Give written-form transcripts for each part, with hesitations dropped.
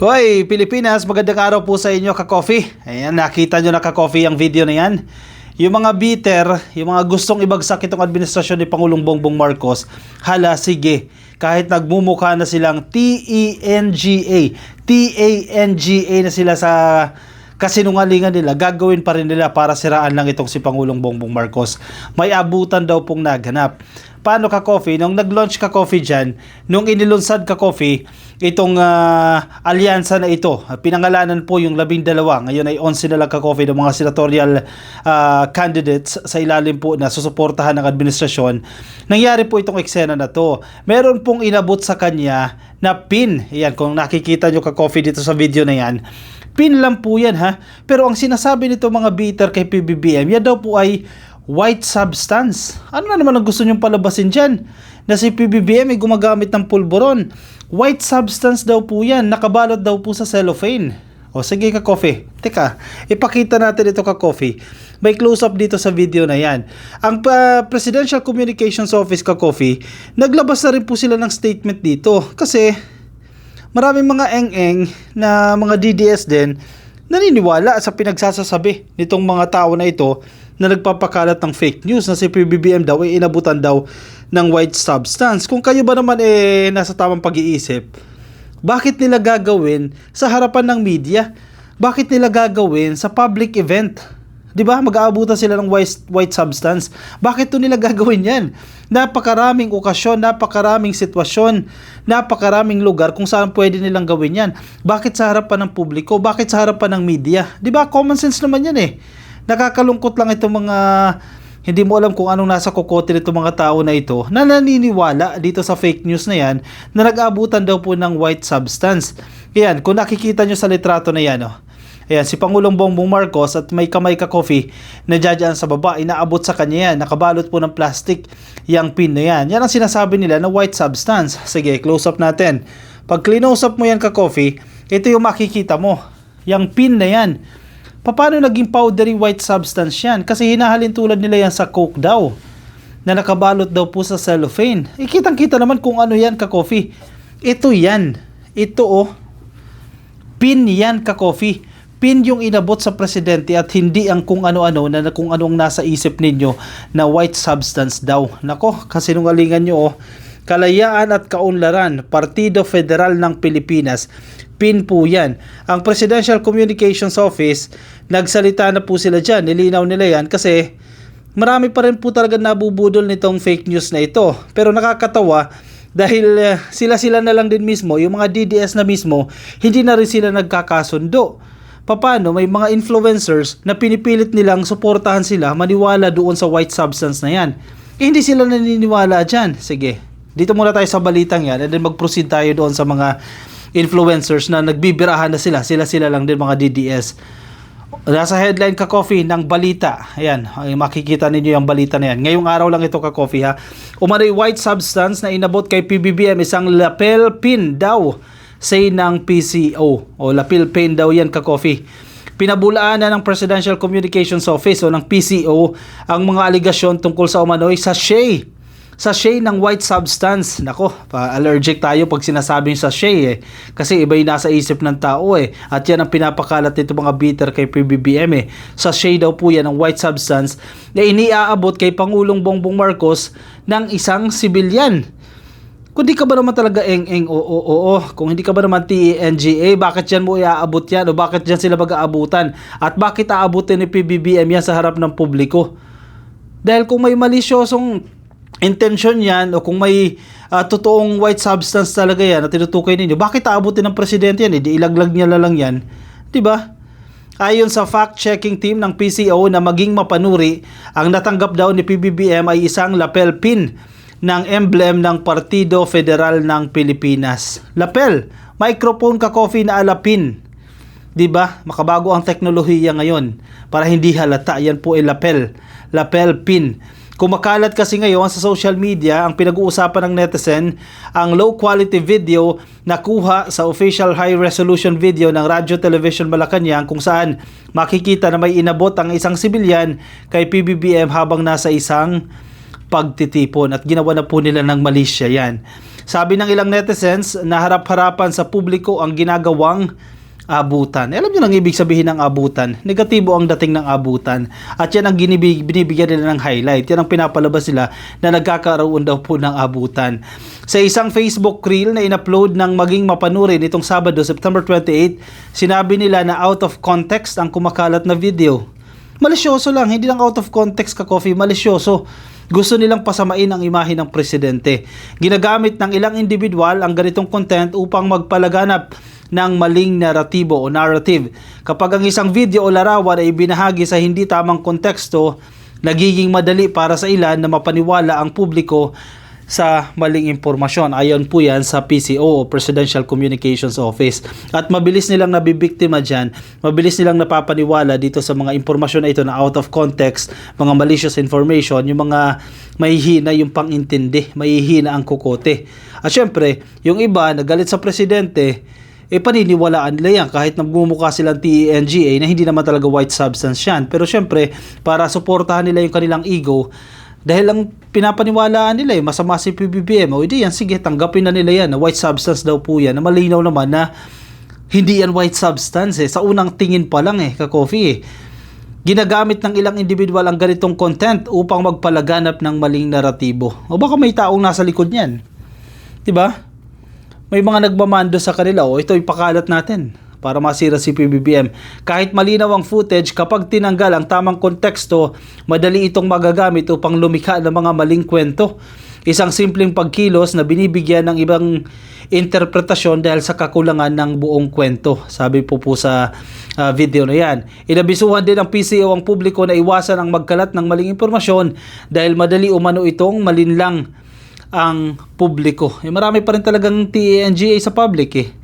Hoy, Pilipinas, magandang araw po sa inyo, ka-coffee. Ayan, nakita nyo na, ka-coffee, ang video na yan. Yung mga bitter, yung mga gustong ibagsak itong administrasyon ni Pangulong Bongbong Marcos, hala, sige, kahit nagmumukha na silang TANGA na sila sa kasinungalingan nila, gagawin pa rin nila para siraan lang itong si Pangulong Bongbong Marcos. May abutan daw pong naghanap. Paano, ka-coffee? Nung nag-launch, ka-coffee dyan, nung inilunsad, ka-coffee, itong alyansa na ito, pinangalanan po yung 12, ngayon ay 11 na lang, ka-coffee, ng mga senatorial candidates sa ilalim po na susuportahan ng administrasyon. Nangyari po itong eksena na to. Meron pong inabot sa kanya na pin. Yan, kung nakikita nyo, ka-coffee, dito sa video na yan, pin lang po yan, ha. Pero ang sinasabi nito mga bitter kay PBBM, yan daw po ay white substance. Ano na naman ang gusto nyong palabasin dyan? Na si PBBM ay gumagamit ng pulburon. White substance daw po yan. Nakabalot daw po sa cellophane. O sige, ka-coffee. Teka, ipakita natin ito, ka-coffee. May close-up dito sa video na yan. Ang Presidential Communications Office, ka-coffee, naglabas na rin po sila ng statement dito. Kasi maraming mga eng-eng na mga DDS din naniniwala sa pinagsasasabi nitong mga tao na ito na nagpapakalat ng fake news na si PBBM daw ay inabutan daw ng white substance. Kung kayo ba naman nasa tamang pag-iisip, bakit nila gagawin sa harapan ng media? Bakit nila gagawin sa public event? 'Di ba? Mag-aabutan sila ng white substance. Bakit to nila gagawin 'yan? Napakaraming okasyon, napakaraming sitwasyon, napakaraming lugar kung saan pwede nilang gawin 'yan. Bakit sa harapan ng publiko? Bakit sa harapan ng media? 'Di ba? Common sense naman 'yan eh. Nakakalungkot lang itong mga hindi mo alam kung anong nasa kokote nitong mga tao na ito na naniniwala dito sa fake news na yan na nag-abutan daw po ng white substance. Yan, kung nakikita nyo sa litrato na yan, oh. Ayan, si Pangulong Bongbong Marcos at may kamay, ka-coffee na dyan sa baba, inaabot sa kanya yan, nakabalot po ng plastic yung pin na yan. Yan ang sinasabi nila na white substance. Sige, close up natin. Pag close up mo yan, ka-coffee, ito yung makikita mo, yung pin na yan. Paano naging powdery white substance yan? Kasi hinahalin tulad nila yan sa coke daw, na nakabalot daw po sa cellophane. Kitang-kita naman kung ano yan, ka-coffee. Ito yan. Ito, oh. Pin yan, ka-coffee. Pin yung inabot sa presidente at hindi ang kung ano-ano na kung anong nasa isip ninyo na white substance daw. Nako, kasinungalingan nyo, oh. Kalayaan at Kaunlaran, Partido Federal ng Pilipinas. PIN po yan. Ang Presidential Communications Office, nagsalita na po sila dyan. Nilinaw nila yan kasi marami pa rin po talaga nabubudol nitong fake news na ito. Pero nakakatawa dahil sila-sila na lang din mismo, yung mga DDS na mismo, hindi na rin sila nagkakasundo. Paano? May mga influencers na pinipilit nilang suportahan sila, maniwala doon sa white substance na yan. Hindi sila naniniwala dyan. Sige, dito muna tayo sa balitang yan and then mag-proceed tayo doon sa mga influencers na nagbibirahan na sila lang din, mga DDS. Nasa headline, ka-coffee, ng balita. Ayan, makikita ninyo yung balita na yan. Ngayong araw lang ito, ka-coffee, ha. Umano'y white substance na inabot kay PBBM, isang lapel pin daw, say ng PCO. O lapel pin daw yan, ka-coffee. Pinabulaan na ng Presidential Communications Office o ng PCO ang mga aligasyon tungkol sa umano'y sachet ng white substance. Nako, allergic tayo pag sinasabing sachet eh. Kasi iba yung nasa isip ng tao eh. At yan ang pinapakalat nito mga bitter kay PBBM eh. Sachet daw po yan ng white substance na iniaabot kay Pangulong Bongbong Marcos ng isang sibilyan. Kung di ka ba naman talaga kung hindi ka ba naman TANGA, bakit yan mo iaabot yan? O bakit yan sila mag-aabutan? At bakit aabutin ni PBBM yan sa harap ng publiko? Dahil kung may malisyosong intention yan o kung may totoong white substance talaga yan na tinutukoy ninyo, bakit aabutin ng presidente yan? Di ilaglag niya lang yan. Diba? Ayon sa fact-checking team ng PCO na maging mapanuri, ang natanggap daw ni PBBM ay isang lapel pin ng emblem ng Partido Federal ng Pilipinas. Lapel, microphone, ka-coffee na alapin. Diba? Makabago ang teknolohiya ngayon para hindi halata. Yan po ay lapel pin. Kumakalat kasi ngayon sa social media, ang pinag-uusapan ng netizen, ang low quality video na kuha sa official high resolution video ng Radyo Television Malacanang, kung saan makikita na may inabot ang isang sibilyan kay PBBM habang nasa isang pagtitipon, at ginawa na po nila ng malisya yan. Sabi ng ilang netizens na harap-harapan sa publiko ang ginagawang abutan. Alam niyo lang ibig sabihin ng abutan. Negatibo ang dating ng abutan. At yan ang binibigyan nila ng highlight. Yan ang pinapalabas nila na nagkakaroon daw po ng abutan. Sa isang Facebook reel na in-upload ng Maging Mapanurin itong Sabado, September 28, sinabi nila na out of context ang kumakalat na video. Malisyoso lang, hindi lang out of context ka, Coffee, malisyoso. Gusto nilang pasamain ang imahe ng presidente. Ginagamit ng ilang individual ang ganitong content upang magpalaganap ng maling naratibo o narrative. Kapag ang isang video o larawan ay binahagi sa hindi tamang konteksto, nagiging madali para sa ilan na mapaniwala ang publiko sa maling impormasyon. Ayon po yan sa PCO o Presidential Communications Office. At mabilis nilang nabibiktima dyan, mabilis nilang napapaniwala dito sa mga impormasyon na ito na out of context, mga malicious information, yung mga mahihina yung pangintindi, mahihina ang kukote. At syempre, yung iba nagalit sa presidente, paniniwalaan nila yan kahit nagmumukha silang TENGA na hindi naman talaga white substance yan. Pero syempre, para suportahan nila yung kanilang ego, dahil lang pinapaniwalaan nila masama si PBBM, o hindi yan, sige, tanggapin na nila yan na white substance daw po yan, na malinaw naman na hindi yan white substance sa unang tingin pa lang ka-Coffee Ginagamit ng ilang individual ang ganitong content upang magpalaganap ng maling naratibo. O baka may taong nasa likod niyan. 'Di ba? May mga nagmamando sa kanila, ito ipakalat natin para masira si PBBM. Kahit malinaw ang footage, kapag tinanggal ang tamang konteksto, madali itong magagamit upang lumikha ng mga maling kwento. Isang simpleng pagkilos na binibigyan ng ibang interpretasyon dahil sa kakulangan ng buong kwento. Sabi po sa video na yan. Inabisuhan din ng PCO ang publiko na iwasan ang magkalat ng maling impormasyon dahil madali umano itong malinlang ang publiko. Marami pa rin talagang TENGA sa public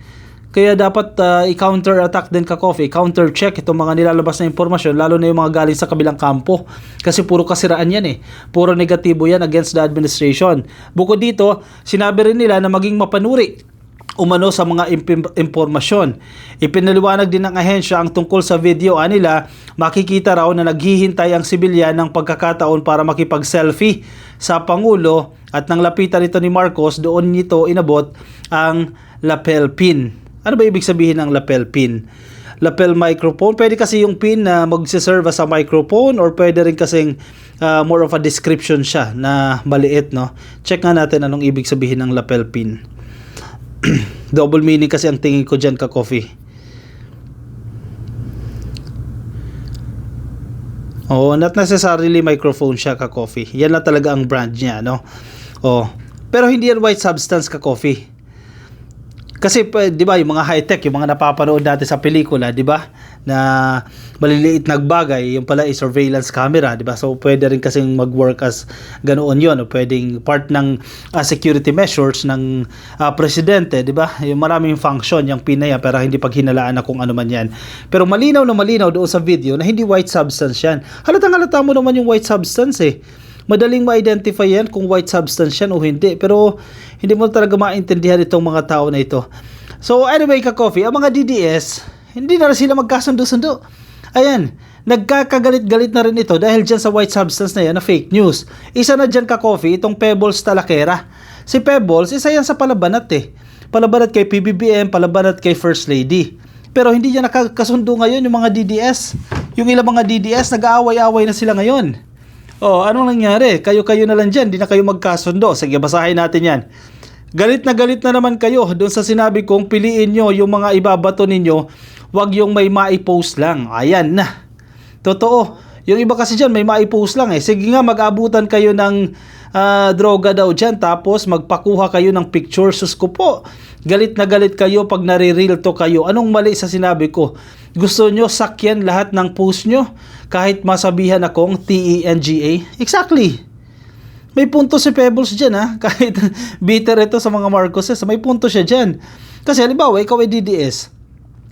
Kaya dapat i-counter-attack din ka-Coffee, counter-check itong mga nilalabas na impormasyon, lalo na yung mga galing sa kabilang kampo. Kasi puro kasiraan yan Puro negatibo yan against the administration. Bukod dito, sinabi rin nila na maging mapanuri umano sa mga impormasyon. Ipinaliwanag din ng ahensya ang tungkol sa video nila, makikita raw na naghihintay ang sibilyan ng pagkakataon para makipag-selfie sa Pangulo at nang lapitan ito ni Marcos, doon nito inabot ang lapel pin. Ano ba ibig sabihin ng lapel pin? Lapel microphone. Pwede kasi yung pin na magsiserve sa microphone or pwede rin kasing more of a description siya na maliit, no? Check nga natin anong ibig sabihin ng lapel pin. Double meaning kasi ang tingin ko dyan ka-Coffee. Not necessarily microphone siya ka-Coffee. Yan lang talaga ang brand niya, no? Pero hindi yan white substance ka-Coffee. Kasi 'di ba, yung mga high-tech, yung mga napapanood natin sa pelikula, 'di ba? Na maliliit na bagay, yung pala ay surveillance camera, 'di ba? So pwede rin kasing mag-work as ganoon 'yon, o pwedeng part ng security measures ng presidente, 'di ba? Yung maraming function yung pinaya pero hindi paghinalaan na kung ano man 'yan. Pero malinaw na malinaw doon sa video na hindi white substance 'yan. Halatang-halata mo naman yung white substance Madaling ma-identify yan kung white substance yan o hindi. Pero hindi mo talaga maintindihan itong mga tao na ito. So anyway ka-Coffee, ang mga DDS, hindi na sila magkasundo-sundo. Ayan, nagkakagalit-galit na rin ito dahil dyan sa white substance na yan na fake news. Isa na dyan ka-Coffee, itong Pebbles Talakera. Si Pebbles, isa yan sa palabanat Palabanat kay PBBM, palabanat kay First Lady. Pero hindi niya nakakasundo ngayon yung mga DDS. Yung ilang mga DDS, nag-aaway-aaway na sila ngayon. Anong nangyari? Kayo-kayo na lang dyan, di na kayo magkasundo. Sige, basahin natin yan. Galit na naman kayo doon sa sinabi kong piliin nyo yung mga ibabato ninyo, wag yung may maipost lang. Ayan na. Totoo. Yung iba kasi dyan may maipost lang Sige nga, mag-abutan kayo ng droga daw dyan, tapos magpakuha kayo ng picture. Sus ko po. Galit na galit kayo pag nare-real to kayo. Anong mali sa sinabi ko? Gusto nyo sakyan lahat ng post nyo kahit masabihan akong TENGA? Exactly. May punto si Pebbles dyan kahit bitter ito sa mga Marcoses, may punto siya dyan. Kasi halimbawa, ikaw ay DDS,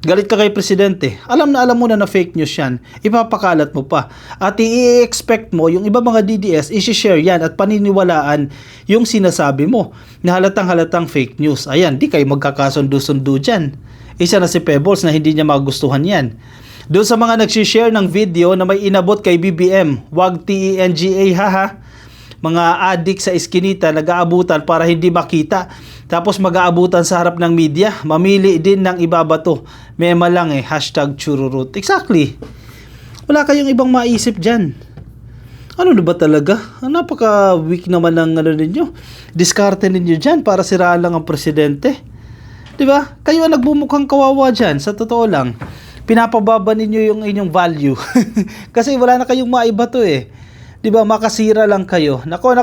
galit ka kay presidente, alam mo na fake news yan, ipapakalat mo pa at i-expect mo yung iba mga DDS i-share yan at paniniwalaan yung sinasabi mo na halatang fake news. Ayan, di kayo magkakasundo-sundo dyan. Isa na si Pebbles na hindi niya magustuhan yan. Doon sa mga nagsishare ng video na may inabot kay BBM, wag TENGA haha. Mga adik sa iskinita nag-aabutan para hindi makita Tapos mag-aabutan sa harap ng media, mamili din ng ibabato. Mema lang hashtag chururut. Exactly. Wala kayong ibang maisip dyan. Ano na ba talaga? Napaka-weak naman ng ninyo. Diskarte ninyo dyan para siraan lang ang presidente. Diba? Kayo ang nagbumukhang kawawa dyan, sa totoo lang. Pinapababa ninyo yung inyong value. Kasi wala na kayong maibato Diba, makasira lang kayo. Nako,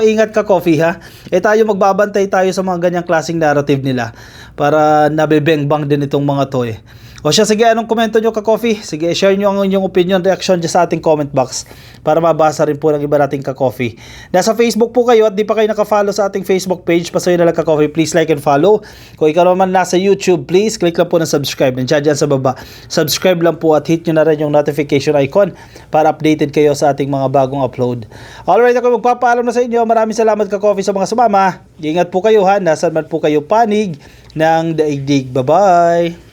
ingat ka, Coffee, ha? Tayo magbabantay tayo sa mga ganyang klaseng narrative nila para nabebengbang din itong mga to O siya, sige, anong komento nyo, ka-Coffee? Sige, share nyo ang inyong opinion, reaction dyan sa ating comment box para mabasa rin po ng iba nating ka-Coffee. Nasa Facebook po kayo at di pa kayo naka-follow sa ating Facebook page, pasuyo na lang, ka-Coffee. Please like and follow. Kung ikaw naman nasa YouTube, please click lang po ng subscribe. Nandiyan dyan sa baba. Subscribe lang po at hit nyo na rin yung notification icon para updated kayo sa ating mga bagong upload. Alright, ako magpapaalam na sa inyo. Maraming salamat, ka-Coffee, sa mga sumama. Ingat po kayo, ha? Nasaan man po kayo panig ng daigdig. Bye-bye!